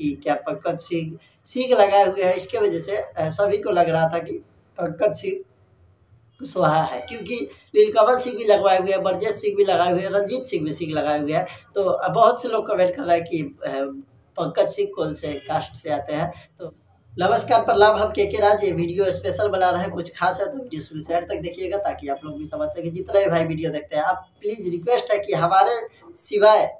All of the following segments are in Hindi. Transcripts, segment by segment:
कि क्या पंकज सिंह सिंह लगाए हुए हैं, इसके वजह से सभी को लग रहा था कि पंकज सिंह कुशवाहा है, क्योंकि नीलकमल सिंह भी लगवाए हुए हैं, ब्रजेश सिंह भी लगाए हुए हैं, रंजीत सिंह भी सिंह लगाए हुए हैं। तो बहुत से लोग कमेंट कर रहे हैं कि पंकज सिंह कौन से कास्ट से आते हैं। तो नमस्कार, प्रणाम, हम के राज। ये वीडियो स्पेशल बना रहे हैं, कुछ खास है, तो वीडियो शुरू से एंड तक देखिएगा ताकि आप लोग भी समझ सके। जितने भी भाई वीडियो देखते हैं, आप प्लीज रिक्वेस्ट है कि हमारे सिवाय,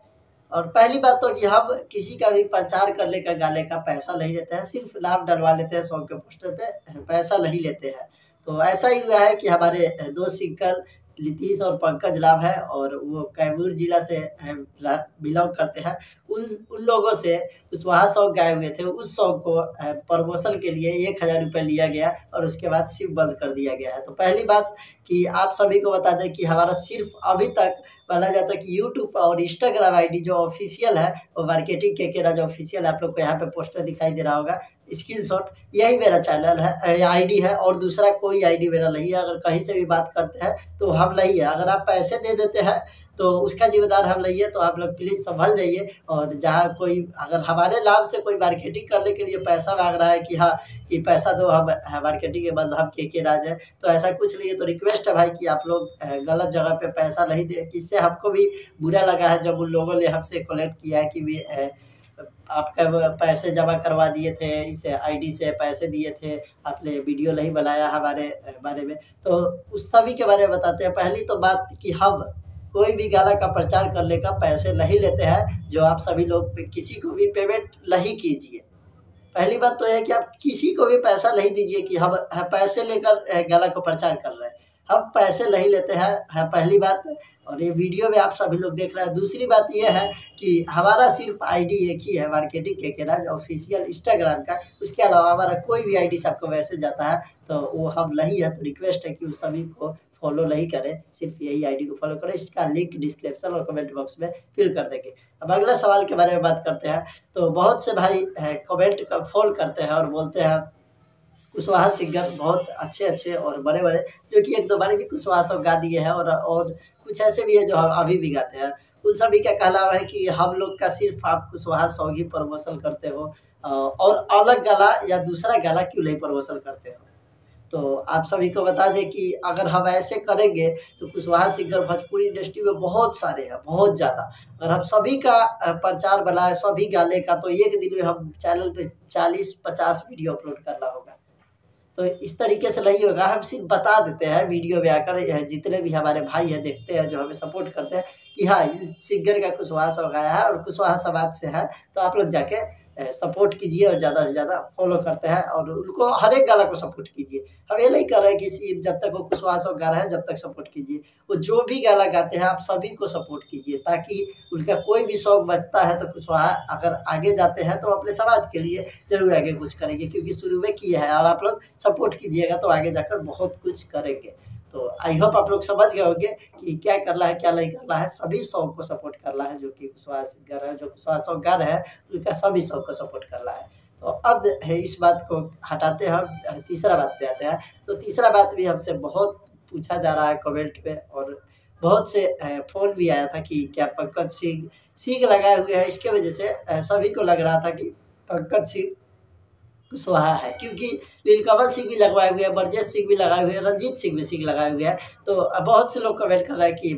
और पहली बात तो कि हम किसी का भी प्रचार करने का गाने का पैसा नहीं लेते हैं, सिर्फ नाम डलवा लेते हैं सॉन्ग के पोस्टर पे, पैसा नहीं लेते हैं। तो ऐसा ही हुआ है कि हमारे दो सिंगर नीतीश और पंकज लाभ है, और वो कैमूर जिला से बिलोंग करते हैं। उन उन लोगों से कुशवाहा सॉन्ग गाए हुए थे, उस सॉन्ग को प्रमोशन के लिए 1000 रुपये लिया गया और उसके बाद सिर्फ बंद कर दिया गया है। तो पहली बात कि आप सभी को बता दें कि हमारा सिर्फ अभी तक माना जाता है कि यूट्यूब और इंस्टाग्राम आईडी जो ऑफिशियल है वो मार्केटिंग के राज ऑफिशियल, आप लोग को यहाँ पे पोस्टर दिखाई दे रहा होगा, स्क्रीनशॉट, यही मेरा चैनल है, आईडी है, और दूसरा कोई आईडी मेरा नहीं है। अगर कहीं से भी बात करते हैं तो हम नहीं है, अगर आप पैसे दे देते हैं तो उसका जिम्मेदार हम नहीं है। तो आप लोग प्लीज संभल जाइए, और जहाँ कोई अगर हमारे लाभ से कोई मार्केटिंग करने के लिए पैसा मांग रहा है कि हाँ कि पैसा दो, हम मार्केटिंग के बंद, हम के राज है, तो ऐसा कुछ नहीं है। तो रिक्वेस्ट है भाई कि आप लोग गलत जगह पे पैसा नहीं दे, किससे हमको भी बुरा लगा है जब उन लोगों ने हमसे कलेक्ट किया है कि भी आपका पैसे जमा करवा दिए थे, इस आईडी से पैसे दिए थे, आपने वीडियो नहीं बनाया हमारे बारे में। तो उस सभी के बारे में बताते हैं। पहली तो बात कि हम कोई भी गाना का प्रचार करने का पैसे नहीं लेते हैं, जो आप सभी लोग किसी को भी पेमेंट नहीं कीजिए। पहली बात तो है कि आप किसी को भी पैसा नहीं दीजिए कि हम पैसे लेकर गाना को प्रचार कर रहे हैं, हम पैसे नहीं लेते हैं, है पहली बात। और ये वीडियो में आप सभी लोग देख रहे हैं। दूसरी बात ये है कि हमारा सिर्फ आईडी एक ही है, मार्केटिंग के राज ऑफिशियल इंस्टाग्राम का, उसके अलावा हमारा कोई भी आईडी से आपको मैसेज जाता है तो वो हम नहीं है। तो रिक्वेस्ट है कि उस सभी को फॉलो नहीं करें, सिर्फ यही आईडी को फॉलो करें। इसका लिंक डिस्क्रिप्शन और कमेंट बॉक्स में फिल कर देंगे। अब अगला सवाल के बारे में बात करते हैं। तो बहुत से भाई कमेंट का फॉलो करते हैं और बोलते हैं कुशवाहा सिंगर बहुत अच्छे और बड़े-बड़े, जो कि 1-2 बार भी कुशवाहा सॉन्ग गा दिए हैं, और कुछ ऐसे भी है जो अभी भी गाते हैं। उन सभी का कहना है कि हम लोग का सिर्फ आप कुशवाहा सॉन्ग ही प्रमोशन करते हो, और अलग गाना या दूसरा गाना क्यों नहीं प्रमोशन करते हो। तो आप सभी को बता दें कि अगर हम ऐसे करेंगे तो कुशवाहा सिंगर भोजपुरी इंडस्ट्री में बहुत सारे हैं, बहुत ज़्यादा। अगर हम सभी का प्रचार बनाए, सभी गाने का, तो एक दिन में हम चैनल पे 40-50 वीडियो अपलोड करना होगा। तो इस तरीके से नहीं होगा। हम सिर्फ बता देते हैं वीडियो में आकर, जितने भी हमारे भाई हैं देखते हैं, जो हमें सपोर्ट करते हैं कि हाँ सिंगर का कुशवाहा सॉन्ग आया है और कुशवाहा समाज से है, तो आप लोग जाके सपोर्ट कीजिए और ज़्यादा से ज़्यादा फॉलो करते हैं और उनको हर एक गाना को सपोर्ट कीजिए। हम ये नहीं कर रहे हैं कि जब तक वो कुशवाहा सॉन्ग गा रहा है जब तक सपोर्ट कीजिए, वो जो भी गाना गाते हैं आप सभी को सपोर्ट कीजिए, ताकि उनका कोई भी सॉन्ग बचता है तो कुशवाहा अगर आगे जाते हैं तो अपने समाज के लिए ज़रूर आगे कुछ करेंगे, क्योंकि शुरू में किए हैं। और आप लोग सपोर्ट कीजिएगा तो आगे जाकर बहुत कुछ करेंगे। तो आई होप आप लोग समझ गए होंगे कि क्या करना है क्या नहीं करना है। सभी सॉन्ग को सपोर्ट करना है, जो कि कुशवाहा सिंगर है, जो कुशवाहा सॉन्ग गा रहे हैं, उनका सभी सॉन्ग को सपोर्ट करना है। तो अब है इस बात को हटाते हैं, हम तीसरा बात पे आते हैं। तो तीसरा बात भी हमसे बहुत पूछा जा रहा है कमेंट पे, और बहुत से फ़ोन भी आया था कि क्या पंकज सिंह सिंह लगाए हुए हैं, इसके वजह से सभी को लग रहा था कि पंकज सिंह कुशवाहा है, क्योंकि नीलकमल सिंह भी लगवाए हुए हैं, ब्रजेश सिंह भी लगाए हुए हैं, रंजीत सिंह भी सिंह लगाए हुए हैं। तो बहुत से लोग कमेंट कर रहे हैं कि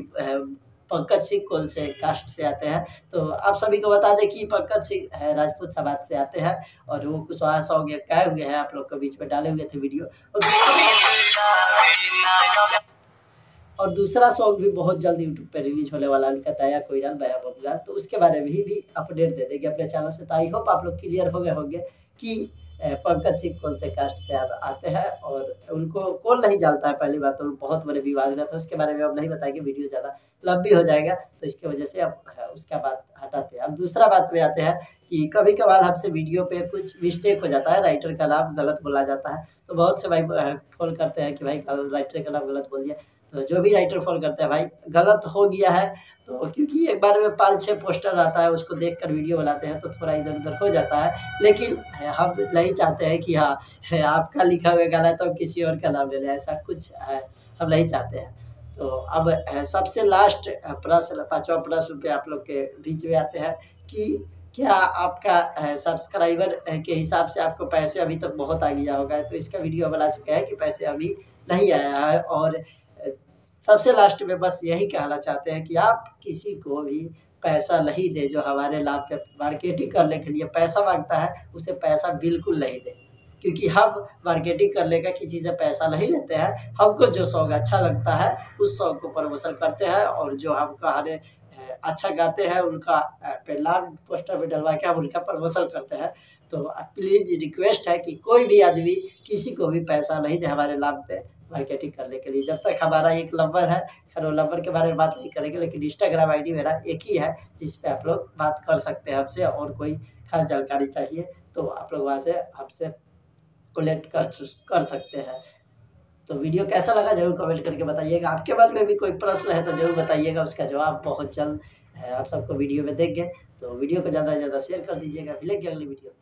पंकज सिंह कौन से कास्ट से आते हैं। तो आप सभी को बता दें कि पंकज सिंह राजपूत समाज से आते हैं, और वो कुशवाहा सॉन्ग गाए हुए हैं, आप लोग के बीच में डाले हुए थे वीडियो। और दूसरा सॉन्ग भी बहुत जल्द यूट्यूब पे रिलीज होने वाला है उनका, दया कोइराला बया बबुआ। तो उसके बारे में भी अपडेट दे देंगे अपने चैनल से। तो आई होप आप लोग क्लियर हो गए होंगे कि पंकज सिंह कौन से कास्ट से आते हैं, और उनको कौन नहीं जानता है। पहली बात तो बहुत बड़े विवाद हुआ था, उसके बारे में अब नहीं बताएंगे, वीडियो ज़्यादा लंबी हो जाएगा, तो इसकी वजह से अब उसका बात हटाते हैं। अब दूसरा बात पे आते हैं कि कभी कभार हमसे वीडियो पे कुछ मिस्टेक हो जाता है, राइटर का नाम गलत बोला जाता है। तो बहुत से भाई फोन करते हैं कि भाई राइटर का नाम गलत बोल दिया। तो जो भी राइटर फॉलो करते हैं भाई, गलत हो गया है तो, क्योंकि एक बार में 5-6 पोस्टर आता है, उसको देखकर वीडियो बनाते हैं तो थोड़ा इधर-उधर हो जाता है। लेकिन हम नहीं चाहते हैं कि हाँ आपका लिखा हुआ गाना है तो किसी और का नाम ले लें, ऐसा कुछ हम नहीं चाहते हैं। तो अब सबसे लास्ट प्रश्न, 5वां प्रश्न पे आप लोग के बीच में आते हैं कि क्या आपका सब्सक्राइबर के हिसाब से आपको पैसे अभी तक बहुत आ गया होगा, तो इसका वीडियो बना चुके हैं कि पैसे अभी नहीं आया है। और सबसे लास्ट में बस यही कहना चाहते हैं कि आप किसी को भी पैसा नहीं दे जो हमारे लाभ पे मार्केटिंग करने के लिए पैसा मांगता है, उसे पैसा बिल्कुल नहीं दे, क्योंकि हम मार्केटिंग करने का किसी से पैसा नहीं लेते हैं। हमको जो सॉन्ग अच्छा लगता है उस सॉन्ग को प्रमोशन करते हैं, और जो हम कहानी अच्छा गाते हैं उनका पेडलार पोस्टर पे डलवा के हम उनका प्रमोशन करते हैं। तो प्लीज़ रिक्वेस्ट है कि कोई भी आदमी किसी को भी पैसा नहीं दे हमारे लाभ पे मार्केटिंग करने के लिए। जब तक हमारा एक नंबर है, खैर वो नंबर के बारे में बात नहीं करेंगे, लेकिन इंस्टाग्राम आईडी मेरा एक ही है जिस पे आप लोग बात कर सकते हैं हमसे, और कोई खास जानकारी चाहिए तो आप लोग वहाँ से हमसे कलेक्ट कर सकते हैं। तो वीडियो कैसा लगा ज़रूर कमेंट करके बताइएगा। आपके मन में भी कोई प्रश्न है तो ज़रूर बताइएगा, उसका जवाब बहुत जल्द आप सबको वीडियो में देंगे। तो वीडियो को ज़्यादा से ज़्यादा शेयर कर दीजिएगा। मिलेंगे अगली वीडियो।